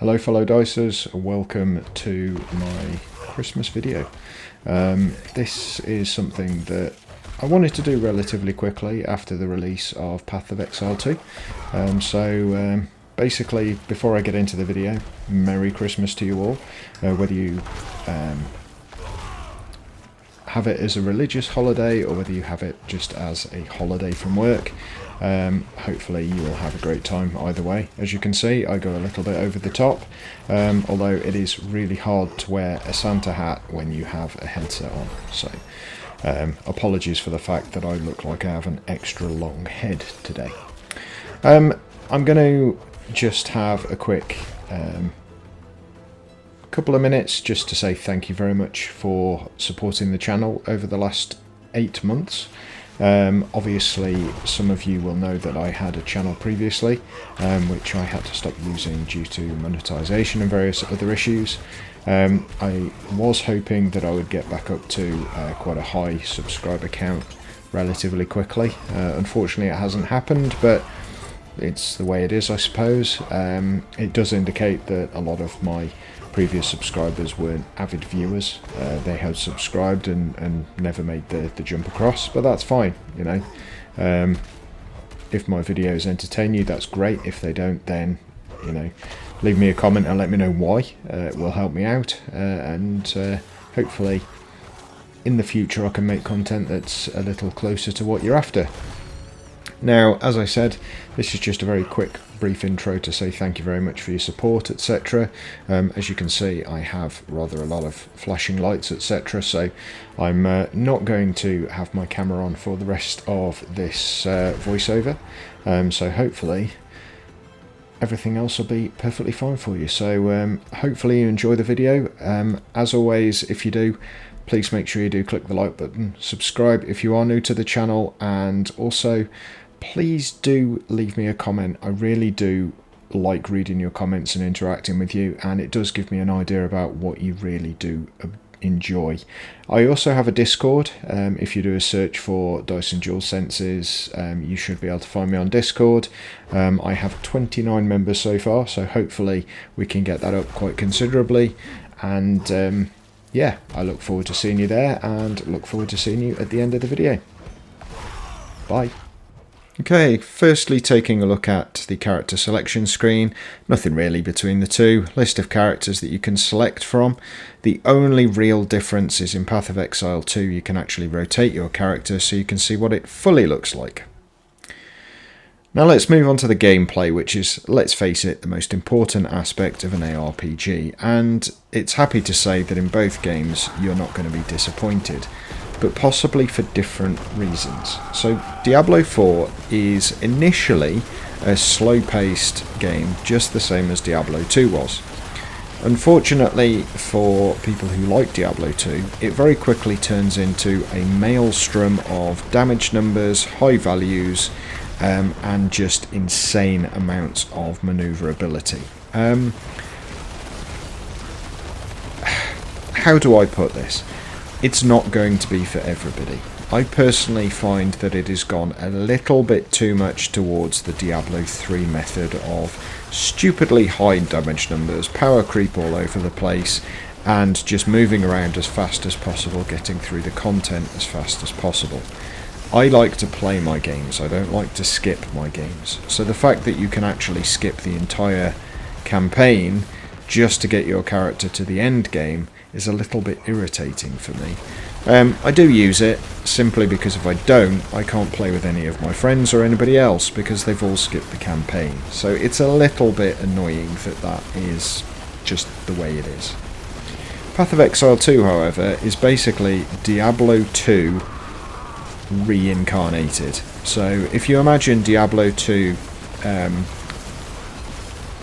Hello fellow Dicers, welcome to my Christmas video. This is something that I wanted to do relatively quickly after the release of Path of Exile 2. Basically, before I get into the video, Merry Christmas to you all. Whether you have it as a religious holiday or whether you have it just as a holiday from work, hopefully you will have a great time either way. As you can see, I go a little bit over the top, although it is really hard to wear a Santa hat when you have a headset on, so apologies for the fact that I look like I have an extra long head today. I'm going to just have a quick couple of minutes just to say thank you very much for supporting the channel over the last 8 months. Obviously some of you will know that I had a channel previously which I had to stop using due to monetization and various other issues. I was hoping that I would get back up to quite a high subscriber count relatively quickly. Unfortunately it hasn't happened, but it's the way it is, I suppose. It does indicate that a lot of my previous subscribers weren't avid viewers. They had subscribed and never made the jump across, but that's fine, you know. If my videos entertain you, that's great. If they don't, then, you know, leave me a comment and let me know why. It will help me out, and hopefully in the future I can make content that's a little closer to what you're after. Now, as I said, this is just a very quick, brief intro to say thank you very much for your support, etc. As you can see, I have rather a lot of flashing lights, etc. So I'm not going to have my camera on for the rest of this voiceover. So hopefully everything else will be perfectly fine for you. So hopefully you enjoy the video. As always, if you do, please make sure you do click the like button, subscribe if you are new to the channel, and also please do leave me a comment. I really do like reading your comments and interacting with you, and it does give me an idea about what you really do enjoy. I also have a Discord. If you do a search for Dice and Dual Senses, you should be able to find me on Discord. I have 29 members so far, so hopefully we can get that up quite considerably, and yeah, I look forward to seeing you there and look forward to seeing you at the end of the video. Bye. Okay, firstly taking a look at the character selection screen. Nothing really between the two. List of characters that you can select from. The only real difference is in Path of Exile 2 you can actually rotate your character so you can see what it fully looks like. Now let's move on to the gameplay, which is, let's face it, the most important aspect of an ARPG, and it's happy to say that in both games you're not going to be disappointed, but possibly for different reasons. So Diablo 4 is initially a slow-paced game, just the same as Diablo 2 was. Unfortunately for people who like Diablo 2, it very quickly turns into a maelstrom of damage numbers, high values, and just insane amounts of maneuverability. How do I put this? It's not going to be for everybody. I personally find that it has gone a little bit too much towards the Diablo 3 method of stupidly high damage numbers, power creep all over the place, and just moving around as fast as possible, getting through the content as fast as possible. I like to play my games, I don't like to skip my games. So the fact that you can actually skip the entire campaign just to get your character to the end game is a little bit irritating for me. I do use it simply because if I don't, I can't play with any of my friends or anybody else because they've all skipped the campaign. So it's a little bit annoying that that is just the way it is. Path of Exile 2, however, is basically Diablo 2 reincarnated. So if you imagine Diablo 2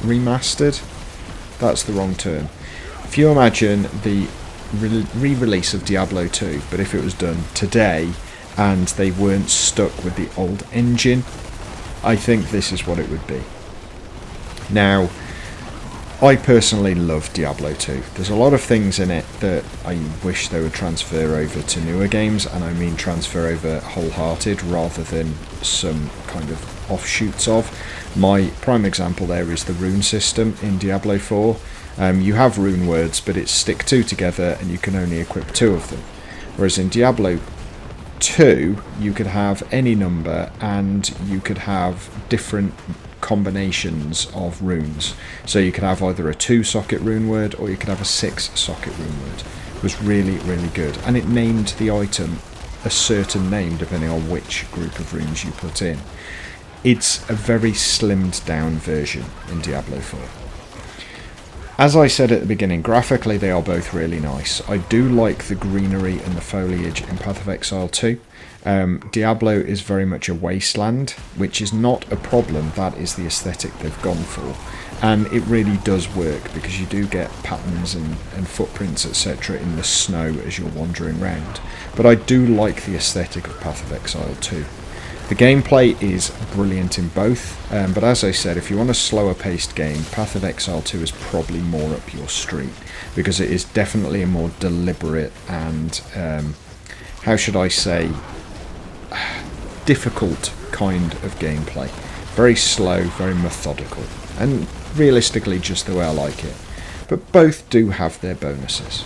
remastered, that's the wrong term. If you imagine the re-release of Diablo 2, but if it was done today and they weren't stuck with the old engine, I think this is what it would be. Now, I personally love Diablo 2. There's a lot of things in it that I wish they would transfer over to newer games, and I mean transfer over wholehearted rather than some kind of offshoots of. My prime example there is the rune system in Diablo 4. You have rune words, but it's stick 2 together and you can only equip 2 of them. Whereas in Diablo 2, you could have any number and you could have different combinations of runes. So you could have either a 2-socket rune word or you could have a 6-socket rune word. It was really, really good. And it named the item a certain name depending on which group of runes you put in. It's a very slimmed down version in Diablo 4. As I said at the beginning, graphically they are both really nice. I do like the greenery and the foliage in Path of Exile 2. Diablo is very much a wasteland, which is not a problem. That is the aesthetic they've gone for. And it really does work because you do get patterns and footprints, etc. in the snow as you're wandering around. But I do like the aesthetic of Path of Exile 2. The gameplay is brilliant in both, but as I said, if you want a slower paced game, Path of Exile 2 is probably more up your street, because it is definitely a more deliberate and, how should I say, difficult kind of gameplay. Very slow, very methodical, and realistically just the way I like it. But both do have their bonuses.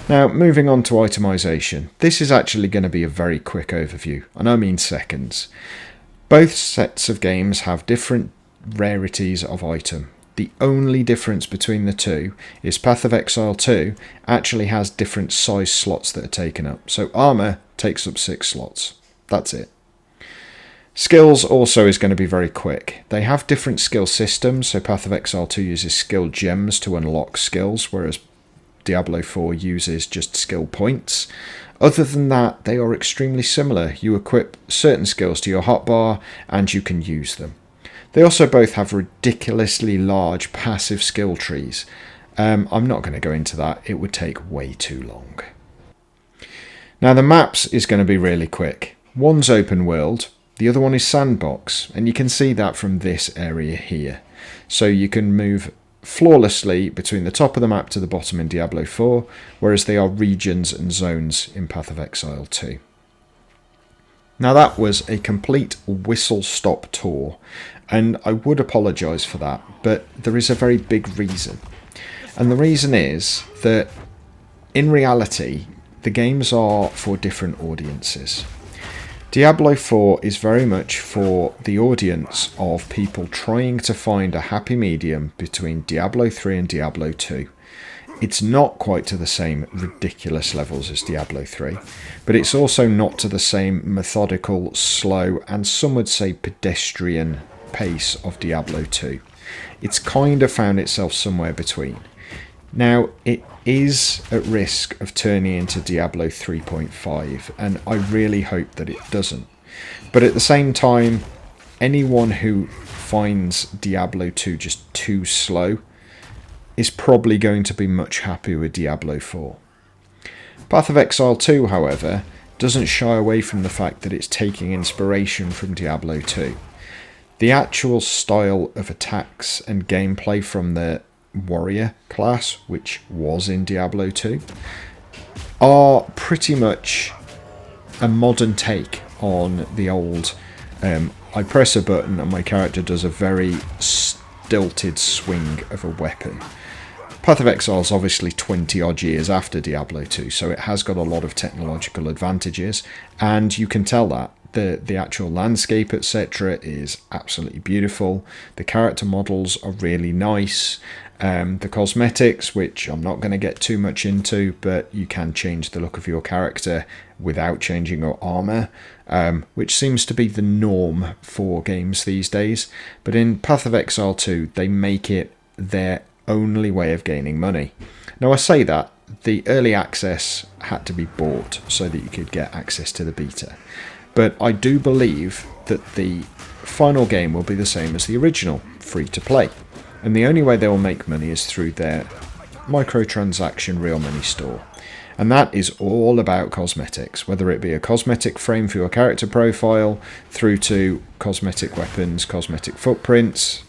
Now, moving on to itemization. This is actually going to be a very quick overview, and I mean seconds. Both sets of games have different rarities of item. The only difference between the two is Path of Exile 2 actually has different size slots that are taken up. So armor takes up 6 slots. That's it. Skills also is going to be very quick. They have different skill systems, so Path of Exile 2 uses skill gems to unlock skills, whereas Diablo 4 uses just skill points. Other than that, they are extremely similar. You equip certain skills to your hotbar and you can use them. They also both have ridiculously large passive skill trees. I'm not going to go into that. It would take way too long. Now the maps is going to be really quick. One's open world, the other one is sandbox, and you can see that from this area here. So you can move flawlessly between the top of the map to the bottom in Diablo 4, whereas they are regions and zones in Path of Exile 2. Now that was a complete whistle-stop tour, and I would apologise for that, but there is a very big reason. And the reason is that, in reality, the games are for different audiences. Diablo 4 is very much for the audience of people trying to find a happy medium between Diablo 3 and Diablo 2. It's not quite to the same ridiculous levels as Diablo 3, but it's also not to the same methodical, slow, and some would say pedestrian pace of Diablo 2. It's kind of found itself somewhere between. Now, it is at risk of turning into Diablo 3.5, and I really hope that it doesn't. But at the same time, anyone who finds Diablo 2 just too slow is probably going to be much happier with Diablo 4. Path of Exile 2, however, doesn't shy away from the fact that it's taking inspiration from Diablo 2. The actual style of attacks and gameplay from the warrior class, which was in Diablo 2, are pretty much a modern take on the old I press a button and my character does a very stilted swing of a weapon. Path of Exile is obviously 20 odd years after Diablo 2, so it has got a lot of technological advantages, and you can tell that. The actual landscape, etc. is absolutely beautiful. The character models are really nice. The cosmetics, which I'm not going to get too much into, but you can change the look of your character without changing your armor, which seems to be the norm for games these days. But in Path of Exile 2, they make it their only way of gaining money. Now I say that, the early access had to be bought so that you could get access to the beta. But I do believe that the final game will be the same as the original, free to play. And the only way they will make money is through their microtransaction real money store. And that is all about cosmetics, whether it be a cosmetic frame for your character profile, through to cosmetic weapons, cosmetic footprints,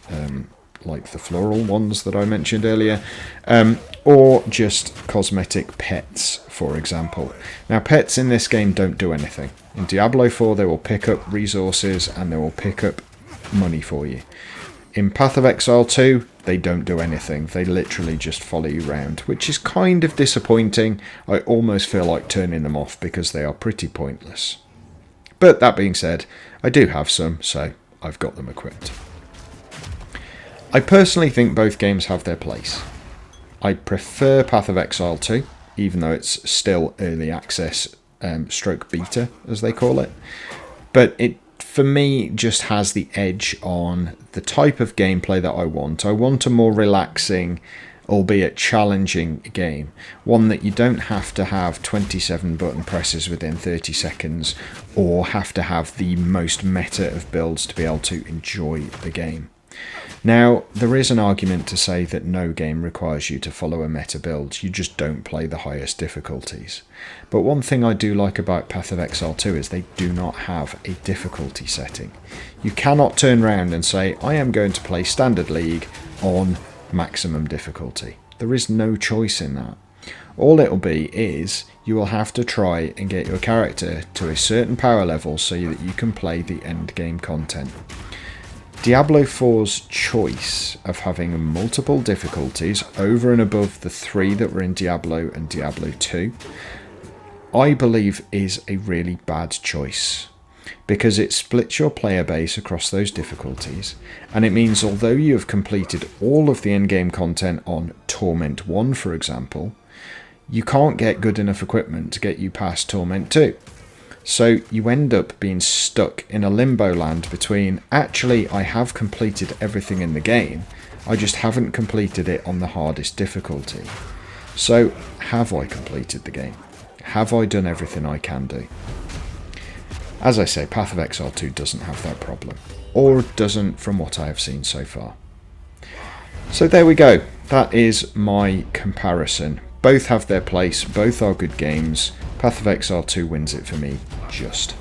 like the floral ones that I mentioned earlier, or just cosmetic pets, for example. Now, pets in this game don't do anything. In Diablo 4, they will pick up resources and they will pick up money for you. In Path of Exile 2, they don't do anything. They literally just follow you around, which is kind of disappointing. I almost feel like turning them off because they are pretty pointless. But that being said, I do have some, so I've got them equipped. I personally think both games have their place. I prefer Path of Exile 2, even though it's still early access stroke beta, as they call it. But it, for me, just has the edge on the type of gameplay that I want. I want a more relaxing, albeit challenging game. One that you don't have to have 27 button presses within 30 seconds or have to have the most meta of builds to be able to enjoy the game. Now, there is an argument to say that no game requires you to follow a meta build, you just don't play the highest difficulties. But one thing I do like about Path of Exile 2 is they do not have a difficulty setting. You cannot turn around and say, I am going to play Standard League on maximum difficulty. There is no choice in that. All it'll be is you will have to try and get your character to a certain power level so that you can play the end game content. Diablo 4's choice of having multiple difficulties over and above the 3 that were in Diablo and Diablo 2, I believe is a really bad choice, because it splits your player base across those difficulties, and it means although you have completed all of the endgame content on Torment 1, for example, you can't get good enough equipment to get you past Torment 2. So you end up being stuck in a limbo land between, actually I have completed everything in the game, I just haven't completed it on the hardest difficulty. So have I completed the game? Have I done everything I can do? As I say, Path of Exile 2 doesn't have that problem, or doesn't from what I have seen so far. So there we go, that is my comparison. Both have their place, both are good games. Path of Exile 2 wins it for me, just.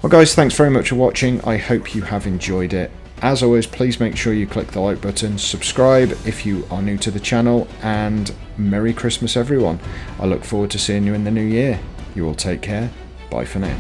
Well guys, thanks very much for watching, I hope you have enjoyed it. As always, please make sure you click the like button, subscribe if you are new to the channel, and Merry Christmas everyone. I look forward to seeing you in the new year. You all take care, bye for now.